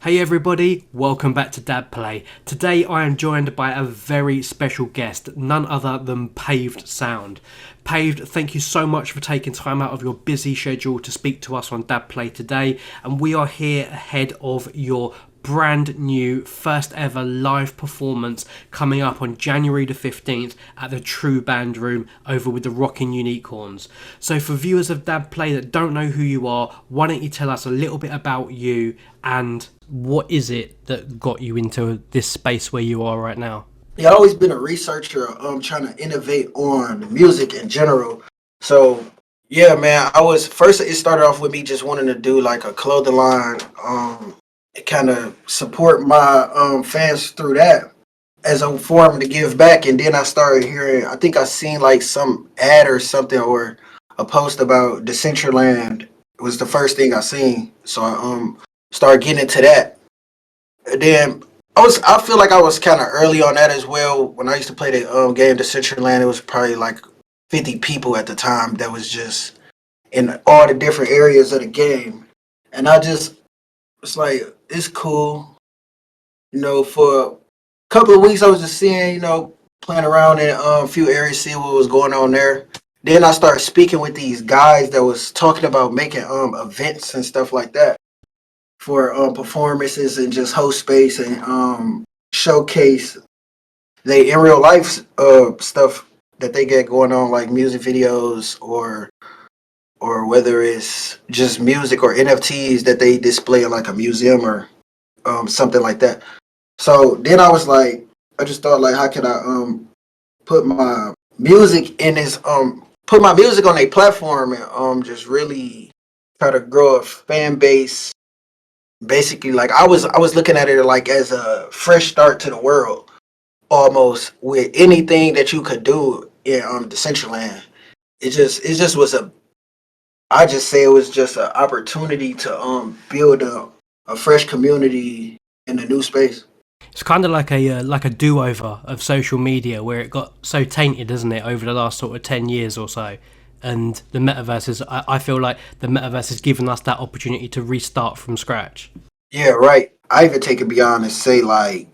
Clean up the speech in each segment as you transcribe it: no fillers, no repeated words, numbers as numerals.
Hey everybody, welcome back to DabPlay. Today I am joined by a very special guest, none other than Paved Sound. Paved, thank you so much for taking time out of your busy schedule to speak to us on DabPlay today, and we are here ahead of your brand new first ever live performance coming up on January the 15th at the TRU bandroom over with the Rocking Uniquehorns. So for viewers of DabPlay that don't know who you are, why don't you tell us a little bit about you and what is it that got you into this space where you are right now? Yeah, I've always been a researcher, trying to innovate on music in general. So yeah, man, I was first. It started off with me just wanting to do like a clothing line, kind of support my fans through that as a form to give back. And then I started hearing. I think I seen like some ad or something or a post about Decentraland. It was the first thing I seen. So I started getting into that. And then I feel like I was kind of early on that as well. When I used to play the game Decentraland, it was probably like 50 people at the time that was just in all the different areas of the game. And I just was like, it's cool. For a couple of weeks I was just seeing, playing around in a few areas, seeing what was going on there. Then I started speaking with these guys that was talking about making events and stuff like that for performances and just host space and showcase they in real life stuff that they get going on, like music videos or whether it's just music or NFTs that they display in like a museum or something like that. So then I just thought like, how can I put my music in this put my music on a platform and just really try to grow a fan base. Basically, like I was looking at it like as a fresh start to the world, almost with anything that you could do in Decentraland. It just was a I just say it was just an opportunity to build a fresh community in a new space. It's kind of like a do-over of social media where it got so tainted, isn't it, over the last sort of 10 years or so. And the metaverse is, I feel like the metaverse has given us that opportunity to restart from scratch. Yeah, right. I even take it beyond and say like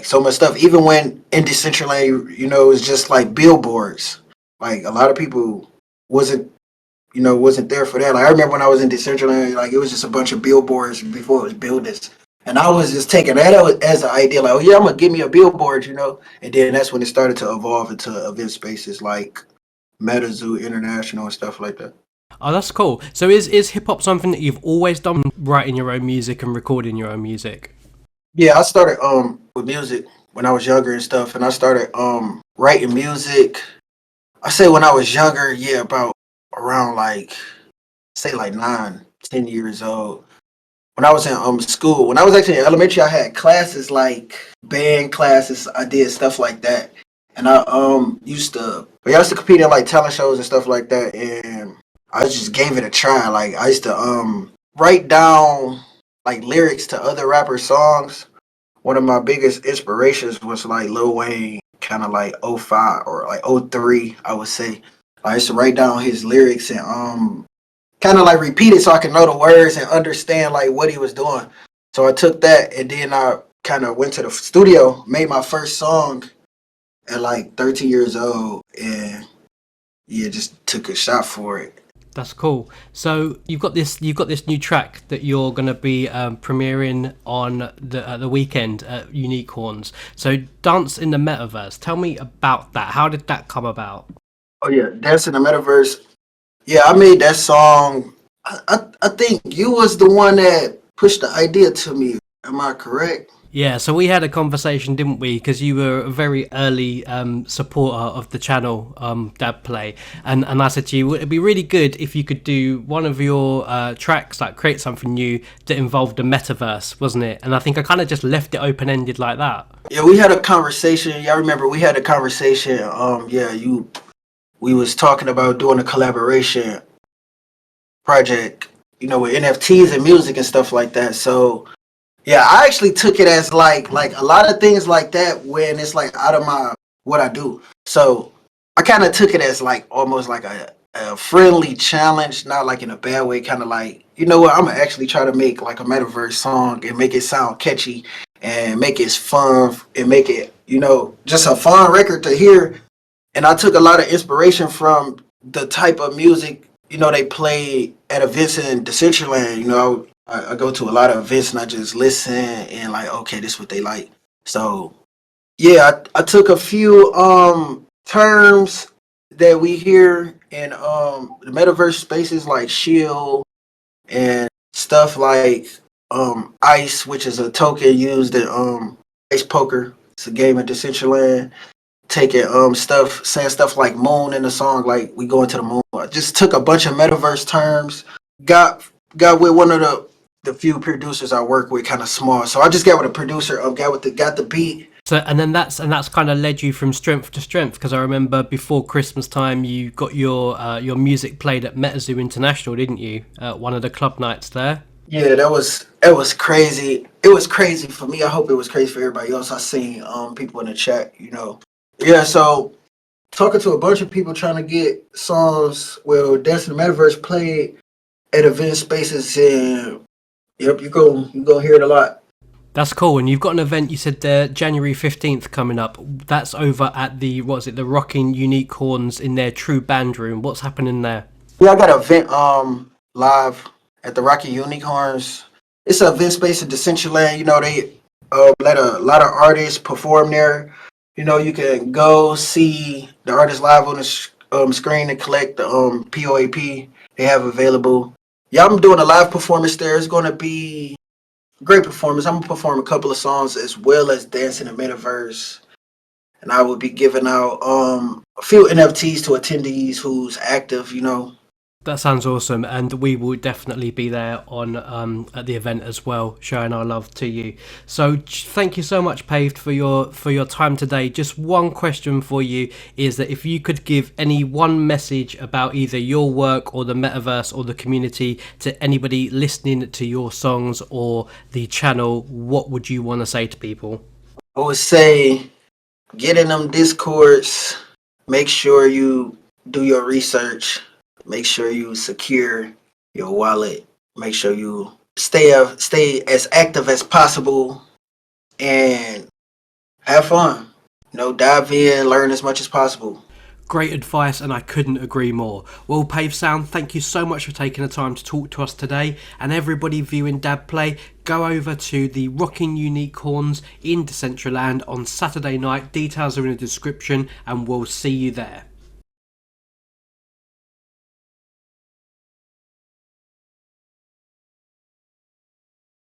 so much stuff. Even when in Decentraland, it was just like billboards. Like a lot of people wasn't wasn't there for that. Like I remember when I was in Decentraland, like it was just a bunch of billboards before it was buildings. And I was just taking that as an idea, like, oh yeah, I'm gonna give me a billboard. And then that's when it started to evolve into event spaces like MetaZoo International and stuff like that. Oh, that's cool. So is hip hop something that you've always done, writing your own music and recording your own music? Yeah, I started with music when I was younger and stuff, and I started writing music. I say when I was younger, yeah, about around like say like 9, 10 years old. When I was in school, when I was actually in elementary, I had classes like band classes. I did stuff like that, and I used to compete in like talent shows and stuff like that, and I just gave it a try. Like I used to write down like lyrics to other rappers' songs. One of my biggest inspirations was like Lil Wayne, kind of like '05 or like '03, I would say. I used to write down his lyrics and kind of like repeat it so I could know the words and understand like what he was doing. So I took that and then I kind of went to the studio, made my first song at like 13 years old, and yeah, just took a shot for it. That's cool. So you've got this new track that you're going to be premiering on the weekend at Uniquehorns. So Dance in the Metaverse. Tell me about that. How did that come about? Oh yeah, Dance in the Metaverse. Yeah, I made that song. I think you was the one that pushed the idea to me. Am I correct? Yeah, so we had a conversation, didn't we? Because you were a very early supporter of the channel, DabPlay, and I said to you, it'd be really good if you could do one of your tracks, like create something new that involved the metaverse, wasn't it? And I think I kind of just left it open ended like that. Yeah, we had a conversation. Yeah, I remember we had a conversation. We was talking about doing a collaboration project, with NFTs and music and stuff like that. So yeah, I actually took it as like a lot of things like that when it's like out of my what I do. So I kind of took it as like almost like a friendly challenge, not like in a bad way, kind of like you know what, I'm gonna actually try to make like a Metaverse song and make it sound catchy and make it fun and make it, just a fun record to hear. And I took a lot of inspiration from the type of music, they play at events in Decentraland. I go to a lot of events and I just listen and like, okay, this is what they like. So yeah, I took a few terms that we hear in the metaverse spaces like shield and stuff like ice, which is a token used in ice poker. It's a game at Decentraland. Taking saying stuff like moon in the song, like we going to the moon. I just took a bunch of metaverse terms, got got with one of the few producers I work with, kind of small. So I just got with a producer, got the beat. So and that's kind of led you from strength to strength, because I remember before Christmas time you got your music played at MetaZoo International, didn't you? At one of the club nights there. Yeah, that was crazy. It was crazy for me. I hope it was crazy for everybody else. I seen people in the chat. Yeah, so talking to a bunch of people trying to get songs, well, Dance in the Metaverse played at event spaces, and yep, you go hear it a lot. That's cool. And you've got an event, you said there, January 15th coming up. That's over at the Rocking Uniquehorns in their TRU bandroom. What's happening there? Yeah, I got an event live at the Rocking Uniquehorns. It's an event space in Decentraland. They let a lot of artists perform there. You can go see the artist live on the screen and collect the POAP they have available. Yeah, I'm doing a live performance there. It's going to be a great performance. I'm going to perform a couple of songs as well as Dance in the Metaverse. And I will be giving out a few NFTs to attendees who's active. That sounds awesome, and we will definitely be there on at the event as well, showing our love to you. So thank you so much, Paved, for your time today. Just one question for you is that if you could give any one message about either your work or the metaverse or the community to anybody listening to your songs or the channel, what would you want to say to people? I would say get in them discords, make sure you do your research. Make sure you secure your wallet. Make sure you stay as active as possible and have fun. Dive in, learn as much as possible. Great advice, and I couldn't agree more. Well, Paved Sound, thank you so much for taking the time to talk to us today. And everybody viewing DabPlay, go over to the Rocking Uniquehorns in Decentraland on Saturday night. Details are in the description, and we'll see you there.